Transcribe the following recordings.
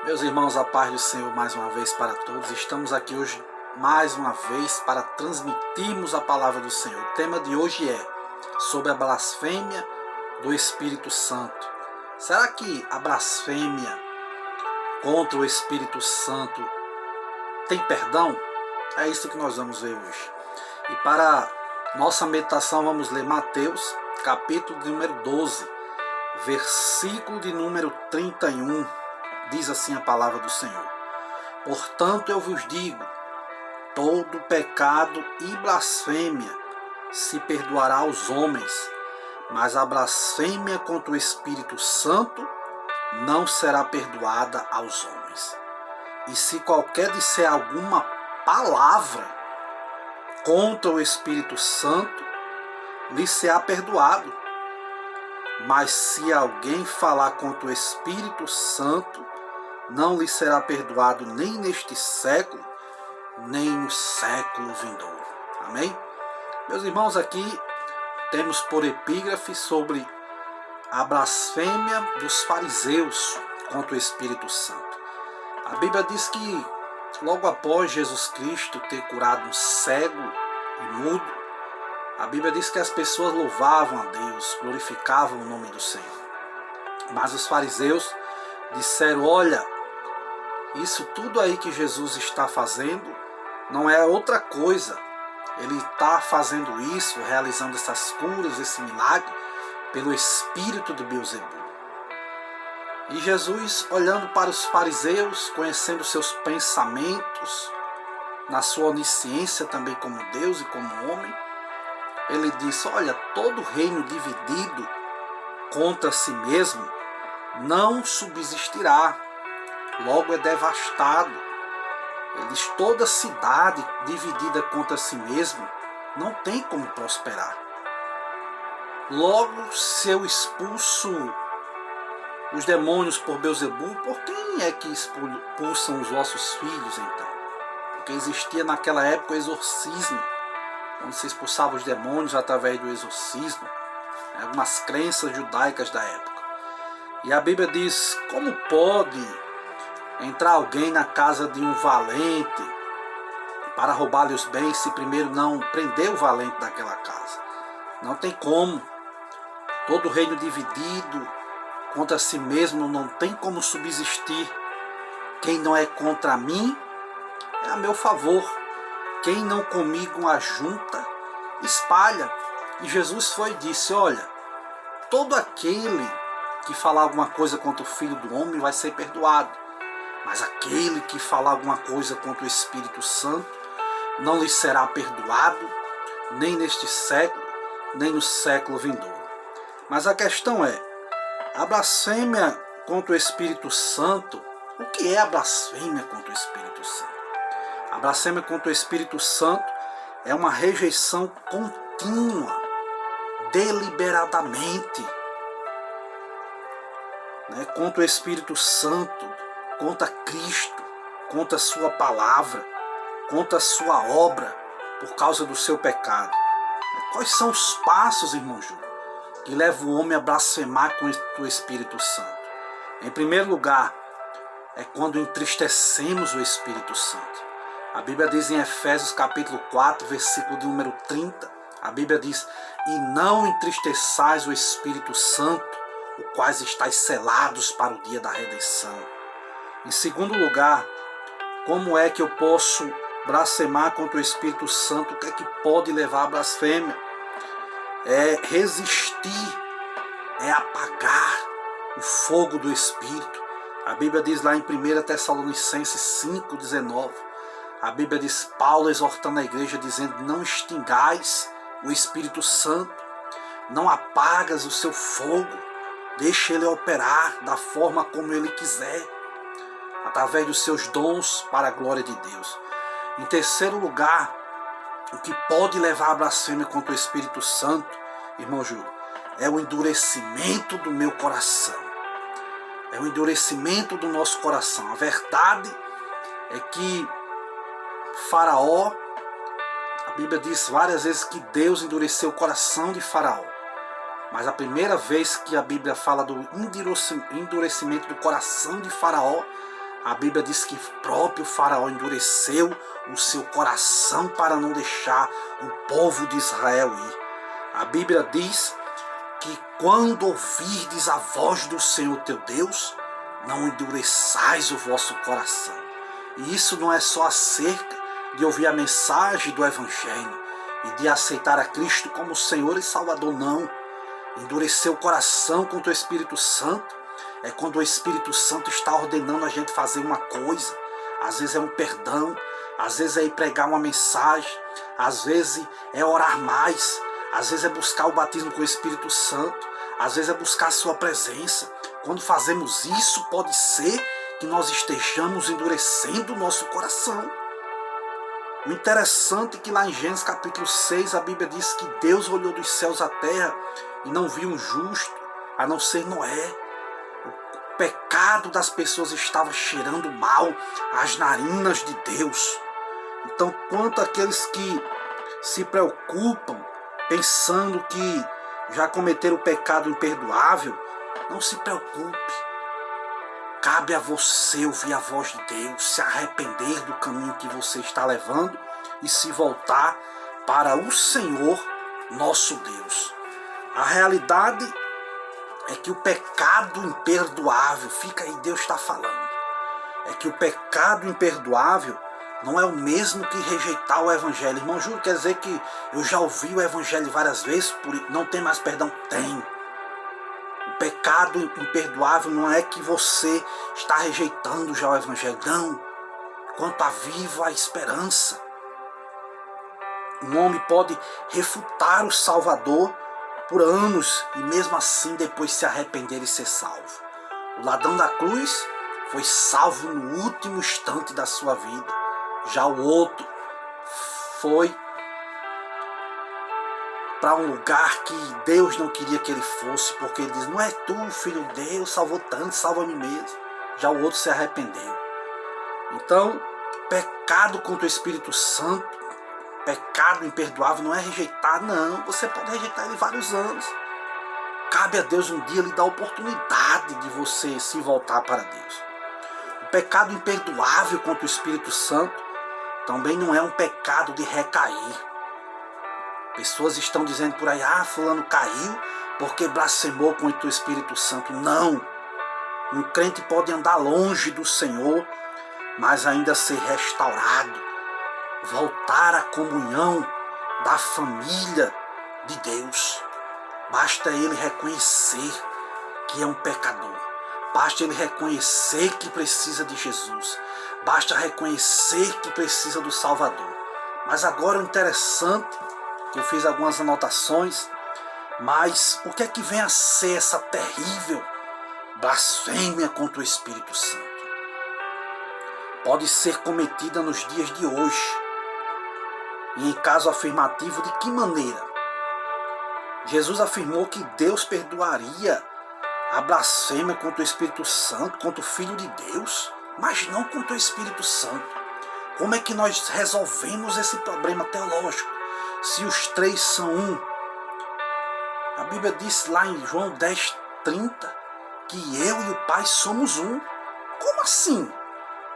Meus irmãos, a paz do Senhor mais uma vez para todos. Estamos aqui hoje mais uma vez para transmitirmos a palavra do Senhor. O tema de hoje é sobre a blasfêmia do Espírito Santo. Será que a blasfêmia contra o Espírito Santo tem perdão? É isso que nós vamos ver hoje. E para nossa meditação vamos ler Mateus, capítulo de número 12, versículo de número 31. Diz assim a palavra do Senhor: Portanto eu vos digo, todo pecado e blasfêmia se perdoará aos homens, mas a blasfêmia contra o Espírito Santo não será perdoada aos homens. E se qualquer disser alguma palavra contra o Espírito Santo, lhe será perdoado. Mas se alguém falar contra o Espírito Santo, não lhe será perdoado nem neste século, nem no século vindouro. Amém? Meus irmãos, aqui temos por epígrafe sobre a blasfêmia dos fariseus contra o Espírito Santo. A Bíblia diz que logo após Jesus Cristo ter curado um cego e mudo, a Bíblia diz que as pessoas louvavam a Deus, glorificavam o nome do Senhor. Mas os fariseus disseram: olha, isso tudo aí que Jesus está fazendo não é outra coisa. Ele está fazendo isso, realizando essas curas, esse milagre, pelo espírito de Beelzebul. E Jesus, olhando para os fariseus, conhecendo seus pensamentos, na sua onisciência também como Deus e como homem, ele disse: olha, todo reino dividido contra si mesmo não subsistirá, logo é devastado. Ele diz: toda cidade dividida contra si mesma não tem como prosperar. Logo, se eu expulso os demônios por Beelzebul, por quem é que expulsam os vossos filhos então? Porque existia naquela época o exorcismo, onde se expulsava os demônios através do exorcismo, algumas crenças judaicas da época. E a Bíblia diz: como pode entrar alguém na casa de um valente para roubar-lhe os bens se primeiro não prender o valente daquela casa? Não tem como. Todo reino dividido contra si mesmo não tem como subsistir. Quem não é contra mim é a meu favor. Quem não comigo ajunta, espalha. E Jesus foi e disse: olha, todo aquele que falar alguma coisa contra o Filho do Homem vai ser perdoado. Mas aquele que falar alguma coisa contra o Espírito Santo não lhe será perdoado, nem neste século, nem no século vindouro. Mas a questão é, a blasfêmia contra o Espírito Santo, o que é a blasfêmia contra o Espírito Santo? A blasfêmia contra o Espírito Santo é uma rejeição contínua, deliberadamente, contra o Espírito Santo, contra Cristo, contra a sua palavra, contra a sua obra, por causa do seu pecado. Quais são os passos, irmão Júlio, que levam o homem a blasfemar contra o Espírito Santo? Em primeiro lugar, é quando entristecemos o Espírito Santo. A Bíblia diz em Efésios capítulo 4, versículo de número 30, a Bíblia diz: e não entristeçais o Espírito Santo, o quais estáis selados para o dia da redenção. Em segundo lugar, como é que eu posso blasfemar contra o Espírito Santo? O que é que pode levar à blasfêmia? É resistir, é apagar o fogo do Espírito. A Bíblia diz lá em 1 Tessalonicenses 5,19, a Bíblia diz, Paulo exortando a igreja, dizendo: não extingais o Espírito Santo, não apagas o seu fogo, deixe ele operar da forma como ele quiser, através dos seus dons para a glória de Deus. Em terceiro lugar, o que pode levar à blasfêmia contra o Espírito Santo, irmão Júlio, é o endurecimento do meu coração. É o endurecimento do nosso coração. A verdade é que Faraó, a Bíblia diz várias vezes que Deus endureceu o coração de Faraó. Mas a primeira vez que a Bíblia fala do endurecimento do coração de Faraó A Bíblia diz que o próprio Faraó endureceu o seu coração para não deixar o povo de Israel ir. A Bíblia diz que quando ouvirdes a voz do Senhor teu Deus, não endureçais o vosso coração. E isso não é só acerca de ouvir a mensagem do Evangelho e de aceitar a Cristo como Senhor e Salvador, não. Endurecer o coração contra o Espírito Santo é quando o Espírito Santo está ordenando a gente fazer uma coisa. Às vezes é um perdão, às vezes é ir pregar uma mensagem, às vezes é orar mais, às vezes é buscar o batismo com o Espírito Santo, às vezes é buscar a sua presença. Quando fazemos isso, pode ser que nós estejamos endurecendo o nosso coração. O interessante é que lá em Gênesis capítulo 6, a Bíblia diz que Deus olhou dos céus à terra e não viu um justo, a não ser Noé. O pecado das pessoas estava cheirando mal às narinas de Deus. Então, quanto àqueles que se preocupam pensando que já cometeram o pecado imperdoável, não se preocupe. Cabe a você ouvir a voz de Deus, se arrepender do caminho que você está levando e se voltar para o Senhor nosso Deus. A realidade é que o pecado imperdoável, fica aí, Deus está falando, é que o pecado imperdoável não é o mesmo que rejeitar o Evangelho. Irmão, juro, quer dizer que eu já ouvi o Evangelho várias vezes, não tem mais perdão? Tem. O pecado imperdoável não é que você está rejeitando já o Evangelho, não. Quanto a viva a esperança. Um homem pode refutar o Salvador por anos e mesmo assim depois se arrepender e ser salvo. O ladrão da cruz foi salvo no último instante da sua vida. Já o outro foi para um lugar que Deus não queria que ele fosse, porque ele diz, não é tu, filho de Deus, salvou tanto, salva a mim mesmo. Já o outro se arrependeu. Então, pecado contra o Espírito Santo, pecado imperdoável não é rejeitar, não. Você pode rejeitar ele vários anos. Cabe a Deus um dia lhe dar a oportunidade de você se voltar para Deus. O pecado imperdoável contra o Espírito Santo também não é um pecado de recair. Pessoas estão dizendo por aí, fulano caiu porque blasfemou contra o Espírito Santo. Não. Um crente pode andar longe do Senhor, mas ainda ser restaurado, voltar à comunhão da família de Deus. Basta ele reconhecer que é um pecador. Basta ele reconhecer que precisa de Jesus. Basta reconhecer que precisa do Salvador. Mas agora o interessante, que eu fiz algumas anotações, mas o que é que vem a ser essa terrível blasfêmia contra o Espírito Santo? Pode ser cometida nos dias de hoje. E em caso afirmativo, de que maneira? Jesus afirmou que Deus perdoaria a blasfêmia contra o Espírito Santo, contra o Filho de Deus, mas não contra o Espírito Santo. Como é que nós resolvemos esse problema teológico, se os três são um? A Bíblia diz lá em João 10:30 que eu e o Pai somos um. Como assim?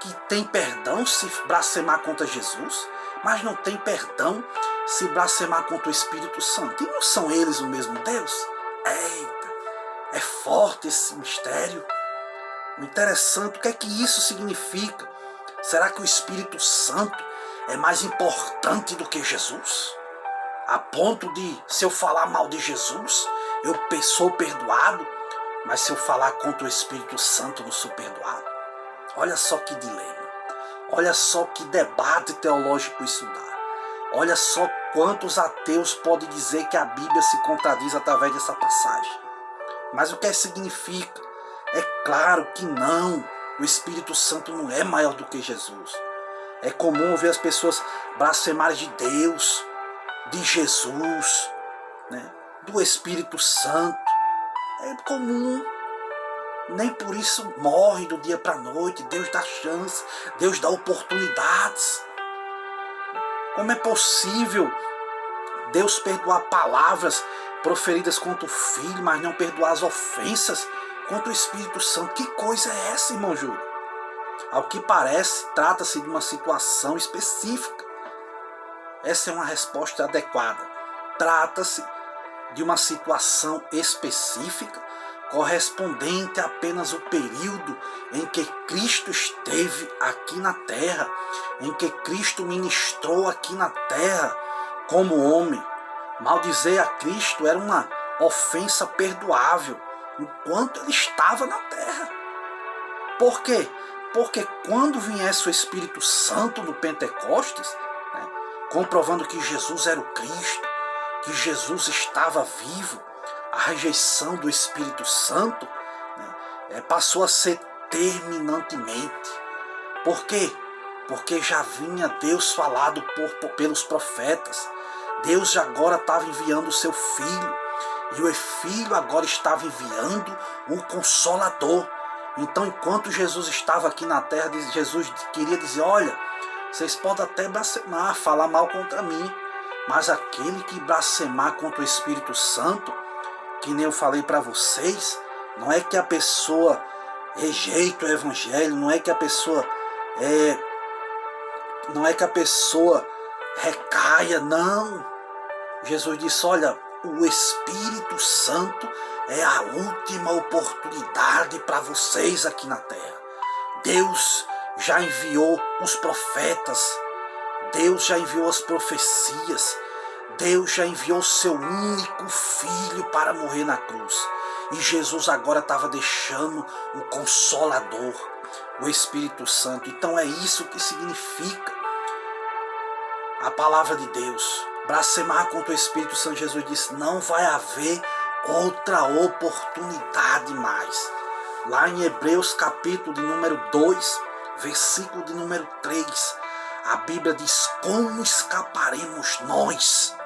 Que tem perdão se blasfemar contra Jesus, mas não tem perdão se blasfemar contra o Espírito Santo? E não são eles o mesmo Deus? Eita, é forte esse mistério. O interessante, o que é que isso significa? Será que o Espírito Santo é mais importante do que Jesus? A ponto de, se eu falar mal de Jesus, eu sou perdoado, mas se eu falar contra o Espírito Santo, não sou perdoado? Olha só que dilema. Olha só que debate teológico isso dá. Olha só quantos ateus podem dizer que a Bíblia se contradiz através dessa passagem. Mas o que significa? É claro que não. O Espírito Santo não é maior do que Jesus. É comum ver as pessoas blasfemarem de Deus, de Jesus, né? Do Espírito Santo. É comum. Nem por isso morre do dia para a noite. Deus dá chance, Deus dá oportunidades. Como é possível Deus perdoar palavras proferidas contra o Filho, mas não perdoar as ofensas contra o Espírito Santo? Que coisa é essa, irmão Júlio? Ao que parece, trata-se de uma situação específica. Essa é uma resposta adequada. Trata-se de uma situação específica, correspondente a apenas o período em que Cristo esteve aqui na terra, em que Cristo ministrou aqui na terra como homem. Maldizer a Cristo era uma ofensa perdoável enquanto ele estava na terra. Por quê? Porque quando viesse o Espírito Santo no Pentecostes, comprovando que Jesus era o Cristo, que Jesus estava vivo, a rejeição do Espírito Santo passou a ser terminantemente. Por quê? Porque já vinha Deus falado pelos profetas. Deus agora estava enviando o seu Filho, e o Filho agora estava enviando um Consolador. Então, enquanto Jesus estava aqui na terra, Jesus queria dizer: olha, vocês podem até blasfemar, falar mal contra mim, mas aquele que blasfemar contra o Espírito Santo, que nem eu falei para vocês, não é que a pessoa rejeita o Evangelho, não é que a pessoa recaia, não. Jesus disse: olha, o Espírito Santo é a última oportunidade para vocês aqui na terra. Deus já enviou os profetas, Deus já enviou as profecias, Deus já enviou o seu único Filho para morrer na cruz. E Jesus agora estava deixando um Consolador, o Espírito Santo. Então é isso que significa a palavra de Deus. Blasfemar contra o Espírito Santo, Jesus disse: não vai haver outra oportunidade mais. Lá em Hebreus capítulo de número 2, versículo de número 3, a Bíblia diz: como escaparemos nós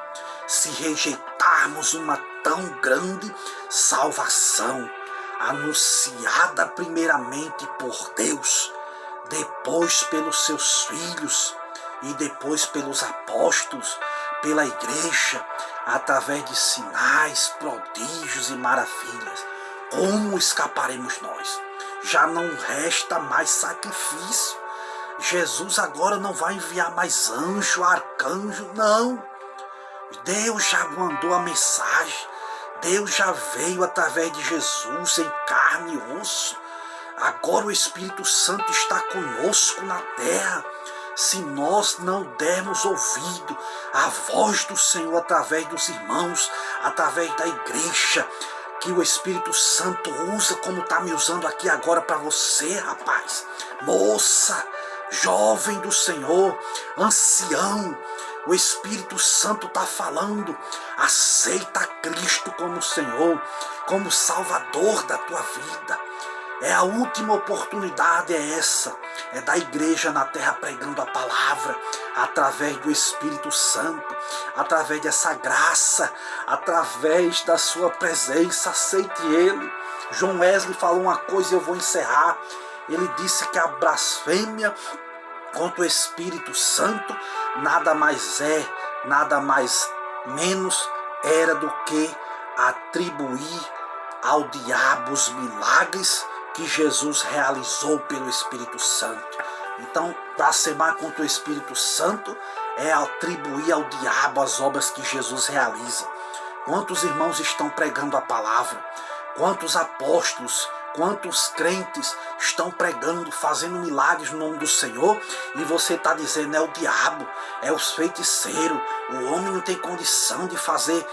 se rejeitarmos uma tão grande salvação, anunciada primeiramente por Deus, depois pelos seus filhos e depois pelos apóstolos, pela igreja, através de sinais, prodígios e maravilhas? Como escaparemos nós? Já não resta mais sacrifício. Jesus agora não vai enviar mais anjo, arcanjo, não. Deus já mandou a mensagem. Deus já veio através de Jesus em carne e osso. Agora o Espírito Santo está conosco na terra. Se nós não dermos ouvido à voz do Senhor através dos irmãos, através da igreja, que o Espírito Santo usa como está me usando aqui agora para você, rapaz, moça, jovem do Senhor, ancião, o Espírito Santo está falando: aceita Cristo como Senhor, como Salvador da tua vida. É a última oportunidade, é essa, é da igreja na terra pregando a palavra, através do Espírito Santo, através dessa graça, através da sua presença. Aceite Ele. João Wesley falou uma coisa e eu vou encerrar. Ele disse que a blasfêmia contra o Espírito Santo nada mais é, nada mais menos era do que atribuir ao diabo os milagres que Jesus realizou pelo Espírito Santo. Então, blasfemar contra o Espírito Santo é atribuir ao diabo as obras que Jesus realiza. Quantos irmãos estão pregando a palavra? Quantos apóstolos, quantos crentes estão pregando, fazendo milagres no nome do Senhor, e você está dizendo: é o diabo, é os feiticeiros, o homem não tem condição de fazer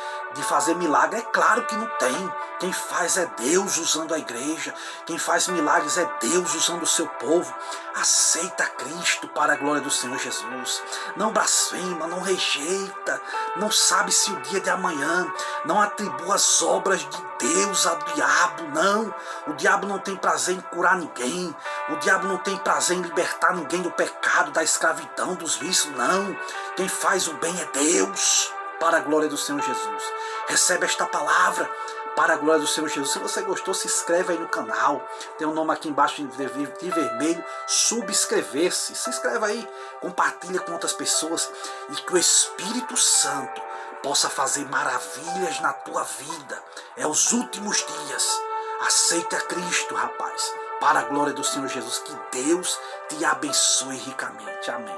milagre? É claro que não tem. Quem faz é Deus usando a igreja, quem faz milagres é Deus usando o seu povo. Aceita Cristo para a glória do Senhor Jesus. Não blasfema, não rejeita, não sabe se o dia de amanhã, não atribua as obras de Deus ao diabo, não. O diabo não tem prazer em curar ninguém, o diabo não tem prazer em libertar ninguém do pecado, da escravidão, dos vícios, não. Quem faz o bem é Deus, para a glória do Senhor Jesus. Recebe esta palavra para a glória do Senhor Jesus. Se você gostou, se inscreve aí no canal. Tem um nome aqui embaixo de vermelho, subscrever-se. Se inscreve aí, compartilha com outras pessoas, e que o Espírito Santo possa fazer maravilhas na tua vida. É os últimos dias. Aceita Cristo, rapaz, para a glória do Senhor Jesus. Que Deus te abençoe ricamente. Amém.